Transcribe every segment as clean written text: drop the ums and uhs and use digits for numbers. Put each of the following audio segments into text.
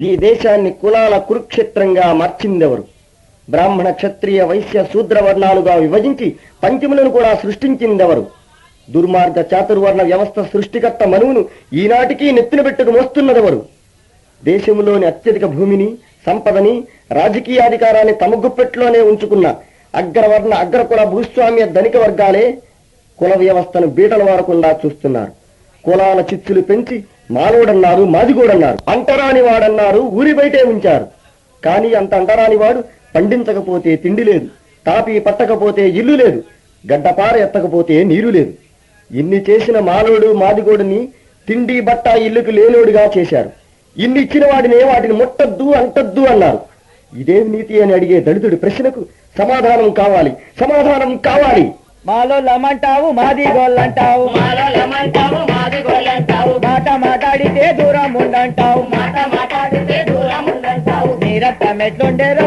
ఈ దేశాన్ని కులాల కురుక్షేత్రంగా మార్చిందెవరు? బ్రాహ్మణ క్షత్రియ వైశ్య శూద్ర వర్ణాలుగా విభజించి పంచములను కూడా సృష్టించిందెవరు? దుర్మార్గ చాతుర్వర్ణ వ్యవస్థ సృష్టికర్త మనువును ఈనాటికి నెత్తిన పెట్టుకు మోస్తున్నదెవరు? దేశంలోని అత్యధిక భూమిని, సంపదని, రాజకీయాధికారాన్ని తమ గుప్పెట్లోనే ఉంచుకున్న అగ్రవర్ణ అగ్రకుల భూస్వామ్య ధనిక వర్గాలే కుల వ్యవస్థను బీటలు వారకుండా చూస్తున్నారు. కులాల చిచ్చులు పెంచి మాలోడన్నారు, మాదిగోడన్నారు, అంటరాని వాడన్నారు, ఊరి బయటే ఉంచారు. కానీ అంత అంటరాని వాడు పండించకపోతే తిండి లేదు, తాపి పట్టకపోతే ఇల్లు లేదు, గడ్డపార ఎత్తకపోతే నీరు లేదు. ఇన్ని చేసిన మాలోడు మాదిగోడిని తిండి బట్ట ఇల్లుకు లేనోడుగా చేశారు. ఇన్ని ఇచ్చిన వాడినే వాటిని ముట్టద్దు అంటద్దు అన్నారు. ఇదేం నీతి అని అడిగే దళితుడి ప్రశ్నకు సమాధానం కావాలి, సమాధానం కావాలి. మాలో లమంటావు మాది గోళ్ళంటావు, మాట మాట్లాడితే దూరం ఉండంటావు, నీ రక్తం ఎట్లుండేరో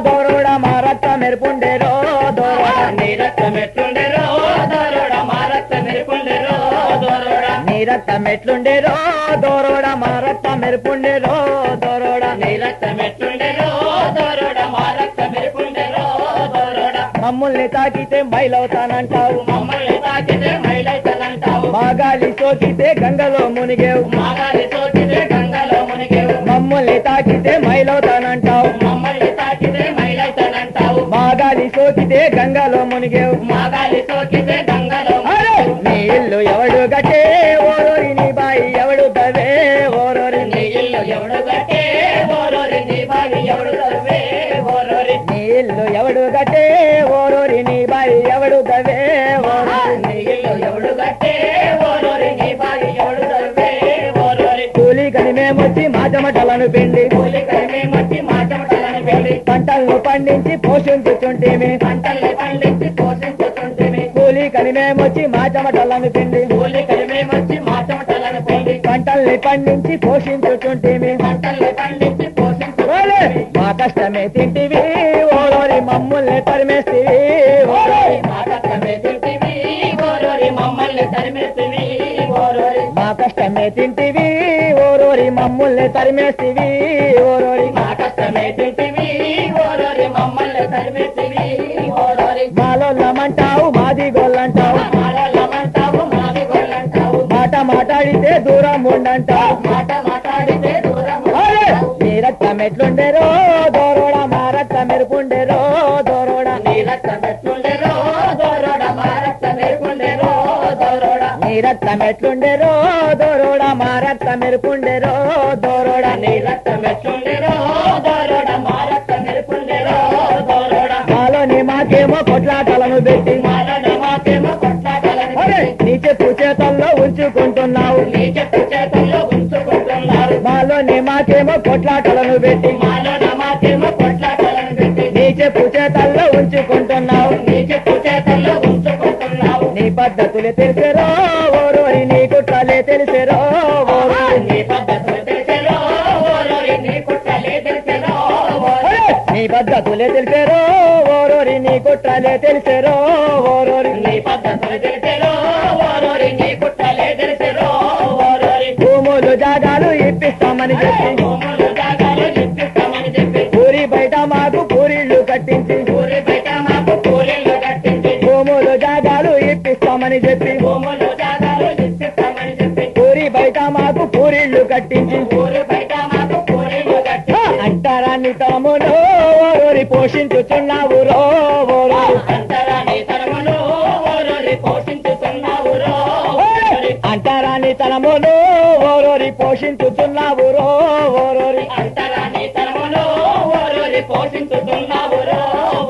దోరోడా మా రక్తం మెరుపుండేరో దోరోడా, నీ రక్తం ఎట్లుండేరో దోరోడా మా రక్తం మెరుపుండేరో దోరోడా, నీ రక్తం ఎట్లుండేరో దోరోడా మా రక్తం మెరుపుండేరో దోరోడా, నీ రక్తం ఎట్లుండేరో దోరోడా మా రక్తం మెరుపుండేరో దోరోడా. మమ్మల్ని తాకితే మైలవుతానంటావు, మమ్మల్ని తాకితే మైలవుతానంటావు, మాగాలి సోకితే గంగలో మునిగేవు, మాగాలి సోకితే గంగలో మునిగేవు, మమ్మల్ని తాకితే మైలవుతానంటావు, మమ్మల్ని తాకితే మైలవుతానంటావు, మాగాలి సోకితే గంగలో మునిగేవు, మాగాలి సోకితే గంగలో మునిగేవు. నీ ఇల్లు ఎవడు గట్టే ఓరోరి నీ బాయి ఎవడు దవే ఓరోరి, నీ ఇల్లు ఎవడు గట్టే ఓరోరి నీ బాయి ఎవడు దవే ఓరోరి, నీ ఇల్లు ఎవడు గట్టే ఓరోరి నీ బాయి ఎవడు దవే ఓరోరి, నీ ఇల్లు ఎవడు గట్టే ఓరోరి నీ బాయి ఎవడు దవే ఓరోరి. కూలి కని మేమొచ్చి మా చెమటలను పిండి, కూలి కని మేమొచ్చి మా చెమటలను పిండి, పంటలను పండించి పోషించుచుంటేమి, పంటలను పండించి పోషించుచుంటేమి, కూలి కని మేమొచ్చి మా చెమటలను పిండి, కూలి కని మేమొచ్చి మా చెమటలను పిండి, పంటల్ని పండించి పోషించుచుంటేమి, పంటల్ని పండించి పోషించుకోలే. మా కష్టమే తింటివి ఓరోరి మమ్మల్ని తరిమేస్తివి ఓరోరి, మా కష్టమే తింటివి ఓరోరి మమ్మల్ని తరిమేస్తివి ఓరోరి, మా కష్టమే తింటివి ఓరోరి మమ్మల్ని తరిమేస్తివి ఓరోరి, మా కష్టమే తింటివి ఓరోరి మమ్మల్ని తరిమేస్తివి ఓరోరి. మాలో లమంటావు మాది గోళ్ళంటావు, మాలో లమంటావు మాది గోళ్ళంటావు, మాట మాట్లాడితే దూరం ఉండంటావు, మాట మాట్లాడితే దూరం ఉండంటావు. నీ రక్తం ఎట్లుండేరో దోరోడా మా రక్తం మెరుపుండేరో దోరోడా, నీ రక్తం ఎట్లుండేరో దోరోడా మా రక్తం మెరుపుండేరో దోరోడా, నీ రక్తం ఎట్లుండేరో దోరోడా మా రక్తం మెరుపుండేరో దోరోడా, నీ రక్తం ఎట్లుండేరో దోరోడా మా రక్తం మెరుపుండేరో దోరోడా. మాలోని మాకేమో కొట్లాటలను పెట్టి, మాలోని మాకేమో కొట్లాటలను పెట్టి, నీ చెప్పు చేతల్లో ఉంచుకుంటున్నావు, నీ చెప్పు చేతల్లో ఉంచుకుంటున్నారు. మాలోని మాకేమో కొట్లాటలను పెట్టి, మాలోని మాకేమో కొట్లాటలను పెట్టి, నీ చెప్పు చేతల్లో ఉంచుకుంటున్నావు, నీ చెప్పు చేతల్లో ఉంచుకుంటున్నావు. నీ పద్ధతులే తెలిసేరో ఓరోరి నీ కుట్రలే తెలిసేరో ఓరోరి, నీ పద్ధతులే తెలిసేరో ఓరోరి నీ కుట్రలే తెలిసేరో ఓరోరి, నీ పద్ధతులే తెలిసేరో ఓరోరి నీ కుట్రలే తెలిసేరో ఓరోరి, నీ పద్ధతులే తెలిసేరో ఓరోరి నీ కుట్రలే తెలిసేరో ఓరోరి. భూములు జాగాలు ఇప్పిస్తామని చెప్పి, భూములు జాగాలు ఇప్పిస్తామని చెప్పి, ఊరి బయట మాకు పూరిళ్ళు కట్టించి, ఊరి బయట మాకు పూరిళ్ళు కట్టించి, భూములు జాగాలు ఇప్పిస్తామని చెప్పి, భూములు జాగాలు ఇప్పిస్తామని చెప్పి, ఊరి బయట మాకు పూరిళ్ళు కట్టించి, ఊరి బయట మాకు పూరిళ్ళు కట్టి, అంటరాని తరమును ఓరోరి పోషించుచున్నావు రో ఓరోరి, అంటరాని తరమును ఓరోరి పోషించుచున్నావు రో ఓరోరి, అంటరాని తరమును ఓరోరి పోషించుచున్నావు రో ఓరోరి, అంటరాని తరమును ఓరోరి పోషించుచున్నావు రో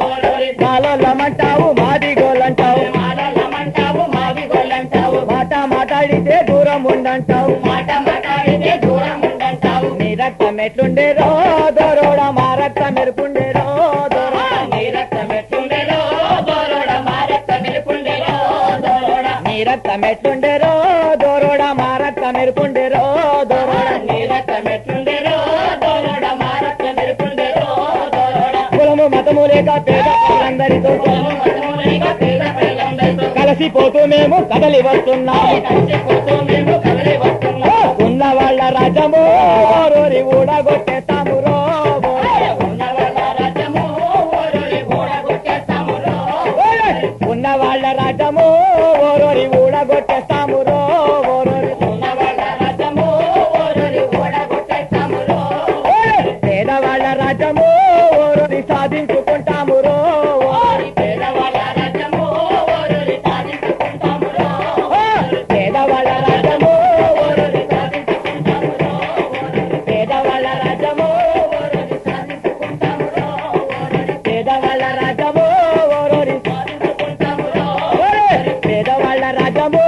ఓరోరి. మాలో లమంటావు మాది గోళ్ళంటావు, మాలో లమంటావు మాది గోళ్ళంటావు, మాట మాట్లాడితే దూరం ఉండంటావు, మాట మాట్లాడితే దూరం ఉండంటావు. నీ రక్తం ఎట్లుండేరో దోరోడా మా రక్తం మెరుపుండేరో దోరోడా, నీ రక్తం ఎట్లుండేరో దోరోడా మా రక్తం మెరుపుండేరో దోరోడా, నీ రక్తం ఎట్లుండేరో దోరోడా మా రక్తం మెరుపుండేరో దోరోడా, నీ రక్తం ఎట్లుండేరో దోరోడా మా రక్తం మెరుపుండేరో దోరోడా. కులము మతము లేక పేద ప్రజలందరితో, కులము మతము లేక పేద ప్రజలందరితో కలిసిపోతూ మేము కదలి వస్తున్నాము, కలిసిపోతూ మేము కదలి వస్తున్నాము. ఉన్న వాళ్ళ రాజ్యము ఓరోరి ఊడగొట్టేత ఓడగొట్టేస్తాము రో ఓరోరి ఉన్నవాళ్ళ రాజ్యము ఓరోరి ఓడగొట్టేస్తాము రో పేదవాళ్ళ రాజ్యము ఓరోరి సాధించుకుంటాము రో పేదవాళ్ళ రాజ్యము ఓరోరి సాధించుకుంటాము రో పేదవాళ్ళ రాజ్యము ఓరోరి సాధించుకుంటాము రో పేదవాళ్ళ రాజ్యము ఓరోరి సాధించుకుంటాము రో పేదవాళ్ళ రాజ్యము ఓరోరి సాధించుకుంటాము రో పేదవాళ్ళ రాజ్యము